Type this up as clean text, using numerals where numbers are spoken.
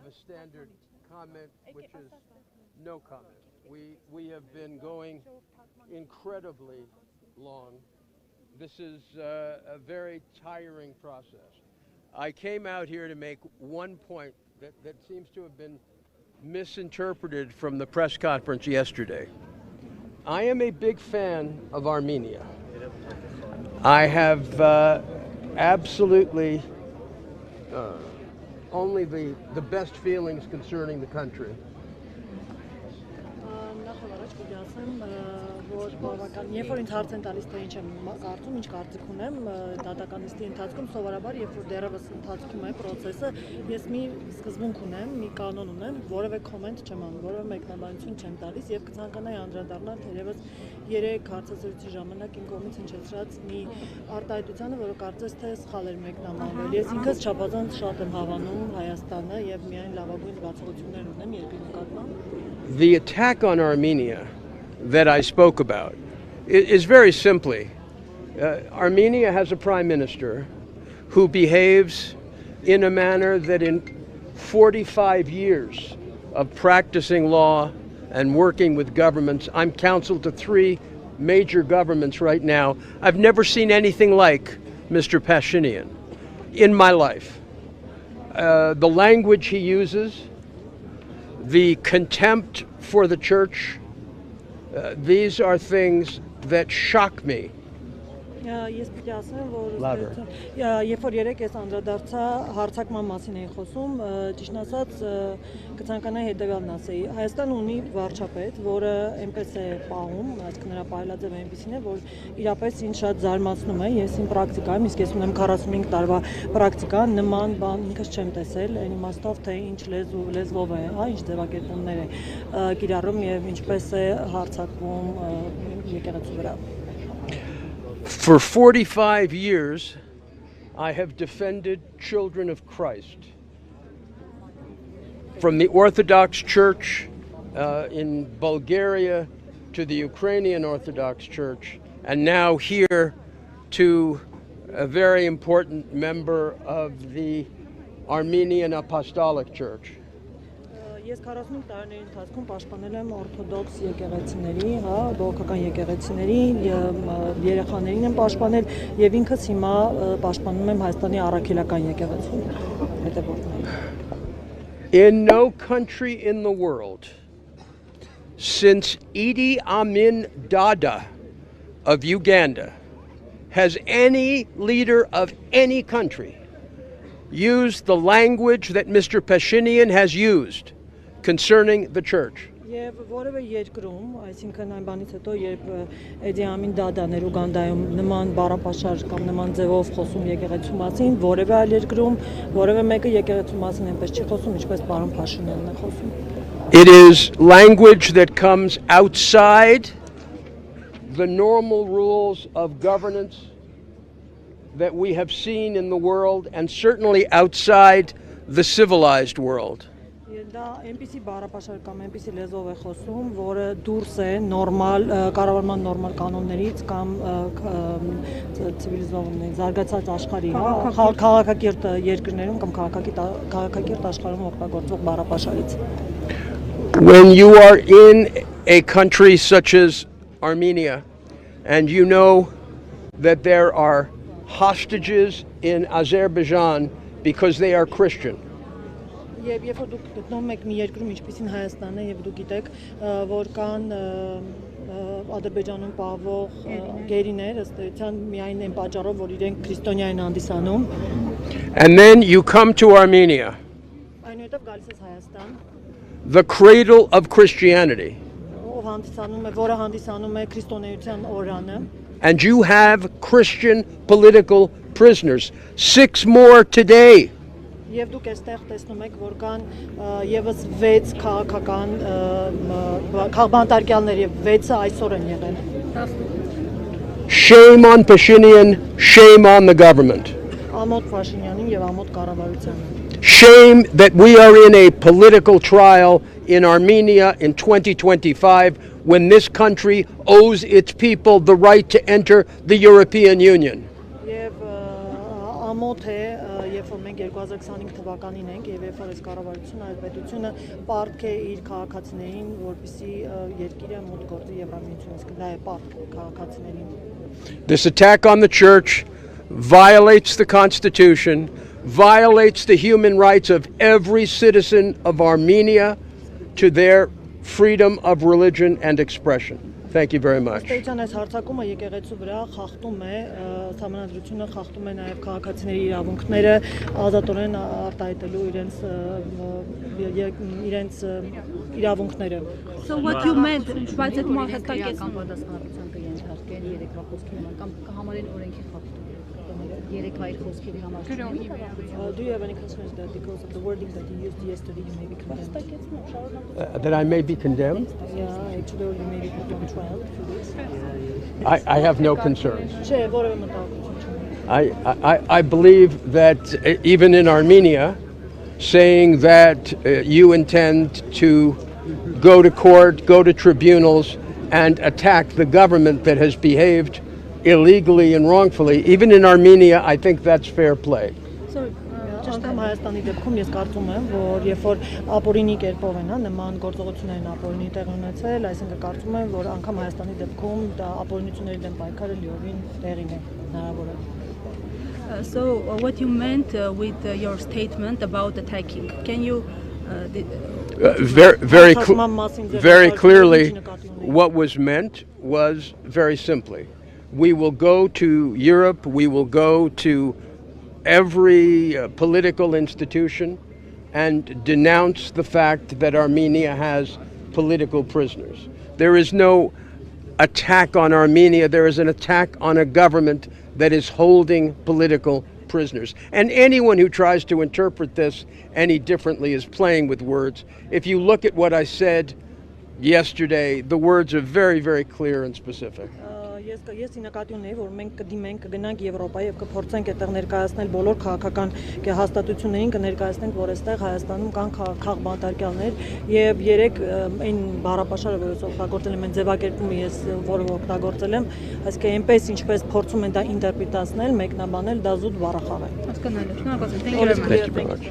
a standard comment, which is no comment. We have been going incredibly long. This is a very tiring process. I came out here to make one point that seems to have been misinterpreted from the press conference yesterday. I am a big fan of Armenia. I have absolutely only the best feelings concerning the country. Որ բավական, երբ որ ինձ հարց են տալիս թե ինչ եմ կարծում, ինչ կարծիք ունեմ դատական նիստի ընթացքում, սովորաբար երբ որ դեռևս ընթացքում է process-ը, ես մի սկզբունք ունեմ, մի կանոն ունեմ, որևէ comment չեմ անում, որևէ մեկնաբանություն չեմ տալիս եւ կցանկանայի անդրադառնալ թերևս 3 հարցազրույցի ժամանակ իմ կողմից հնչեցրած մի արտահայտությանը, որը կարծես թե սխալ էր մեկնաբանվել։ Ես ինքս չափազանց շատ եմ հավանում Հայաստանը եւ միայն լավագույն զգացողություններ ունեմ երկրի նկատմամբ։ The attack on Armenia that I spoke about is very simply, Armenia has a prime minister who behaves in a manner that in 45 years of practicing law and working with governments, I'm counsel to 3 major governments right now. I've never seen anything like Mr. Pashinyan in my life. The language he uses, the contempt for the church, these are things that shock me. Ես պիտի ասեմ, որ երբ որ երեք ես անդրադարձա հարցակման մասին էի խոսում, ճիշտ ասած կցանկանայի հետևյալն ասեի։ Հայաստանը ունի վարչապետ, որը այնպես է պահում, այսինքն նրա պահելաձևը այնպեսին է, որ իրապես ինձ շատ զարմացնում է, ես իմ պրակտիկայում, իսկ ես ունեմ 45 տարվա պրակտիկա, նման բան ինքս չեմ տեսել, այն իմաստով թե ինչ լեզվով է, ինչ ձևակերպումներ է կիրառում եւ ինչպես է հարձակվում եկեղեցու վրա։ For 45 years, I have defended children of Christ. From the Orthodox Church in Bulgaria to the Ukrainian Orthodox Church, and now here to a very important member of the Armenian Apostolic Church. Ես 45 տարիների ընթացքում պաշտպանել եմ օրթոդոքս եկեղեցիների, բողոքական եկեղեցիների, երեխաներին եմ պաշտպանել եւ ինքս հիմա պաշտպանում եմ Հայաստանի առաքելական եկեղեցուն հետևորդներին։ In no country in the world since Idi Amin Dada of Uganda has any leader of any country used the language that Mr. Pashinyan has used concerning the church. Եվ որևէ երկրում, այսինքն այն բանից հետո, երբ Էդի Ամին Դադան էր Ուգանդայում նման բառապաշար կամ նման ձևով խոսում եկեղեցու մասին, որևէ այլ երկրում, որևէ մեկը եկեղեցու մասին այնպես չի խոսում, ինչպես պարոն Փաշինյանն է խոսում։ It is language that comes outside the normal rules of governance that we have seen in the world and certainly outside the civilized world. Դա այնպիսի բառապաշար կամ այնպիսի լեզվով է խոսում, որը դուրս է նորմալ կառավարման նորմալ կանոններից կամ ցիվիլիզованный զարգացած աշխարհի, քաղաքակիրթ երկրներում կամ քաղաքակիրթ աշխարհում օգտագործվող բառապաշարից։ When you are in a country such as Armenia and you know that there are hostages in Azerbaijan because they are Christian. Եվ երբ որ դուք գտնվում եք մի երկրում ինչպիսին Հայաստանն է եւ դուք գիտեք որ կան Ադրբեջանում պահվող գերիներ ըստ էության միայն այն պատճառով որ իրենք քրիստոնյա են հանդիսանում And then you come to Armenia, այնուհետև գալիս ես Հայաստան, the cradle of Christianity, ով հանդիսանում է, որը հանդիսանում է քրիստոնեության օրրանը, and you have Christian political prisoners, 6 more today. Եվ դուք այստեղ տեսնում եք, որ կան եւս 6 քաղաքական քաղբանտարկյալներ եւ 6-ը այսօր են եղել։ Shame on Pashinyan, shame on the government. Ամոթ Փաշինյանին եւ ամոթ կառավարությանին։ Shame that we are in a political trial in Armenia in 2025 when this country owes its people the right to enter the European Union. Եվ ամոթ է, երբ որ մենք 2025 թվականին ենք եւ երբ որ այս կառավարությունը այդ պետությունը պարտք է իր քաղաքացիներին, որպեսզի երկիրը մոտ գործի Եվրամիություն, իսկ դա է պարտք քաղաքացիներին։ This attack on the church violates the Constitution, violates the human rights of every citizen of Armenia to their freedom of religion and expression. Thank you very much. Պետության այս հարցակումը եկեղեցու վրա խախտում է, համանդրությունը խախտում է նաև քաղաքացիների իրավունքները ազատորեն արտահայտելու իրենց իրավունքները։ So what you meant, բայց այդ մարդկային պատասխանատվության կենթարկեն երեկվա խոսքի համար կամ կհամարեն օրենքի խախտում։ Երեկվա իր խոսքերի համար։ Do you have any concerns that because of the wording that you used yesterday you may be condemned? That I may be condemned? Yeah, actually you may be put on trial for this. I have no concerns. Չէ, որևէ մտահոգություն չունեմ։ I believe that even in Armenia, saying that you intend to go to court, go to tribunals, and attack the government that has behaved illegally and wrongfully, even in Armenia, I think that's fair play. Անգամ Հայաստանի դեպքում ես կարծում եմ, որ երբ որ ապօրինի կերպով են նման գործողություններն ապօրինի տեղ ունեցել, այսինքն կարծում եմ, որ անգամ Հայաստանի դեպքում դա ապօրինությունների դեմ պայքարը լիովին տեղին է հնարավոր է։ So what you meant with your statement about attacking, can you very clearly, what was meant was very simply, we will go to Europe, we will go to every political institution and denounce the fact that Armenia has political prisoners. There is no attack on Armenia, there is an attack on a government that is holding political prisoners. And anyone who tries to interpret this any differently is playing with words. If you look at what I said yesterday, the words are very, very clear and specific. Ես նկատի ունեի, որ մենք կդիմենք, կգնանք Եվրոպա եւ կփորձենք այդտեղ ներկայացնել բոլոր քաղաքական հաստատություններին, կներկայացնենք, որ այստեղ Հայաստանում կան քաղբանտարկյալներ եւ երեք այն բառապաշարը, որը օգտագործել եմ, այն ձևակերպումը ես որը օգտագործել եմ, այսինքն այնպես ինչպես փորձում են դա ինտերպրետացնել, մեկնաբանել, դա զուտ բառախաղ է։ Հասկանալի, շնորհակալություն։ Thank you very much.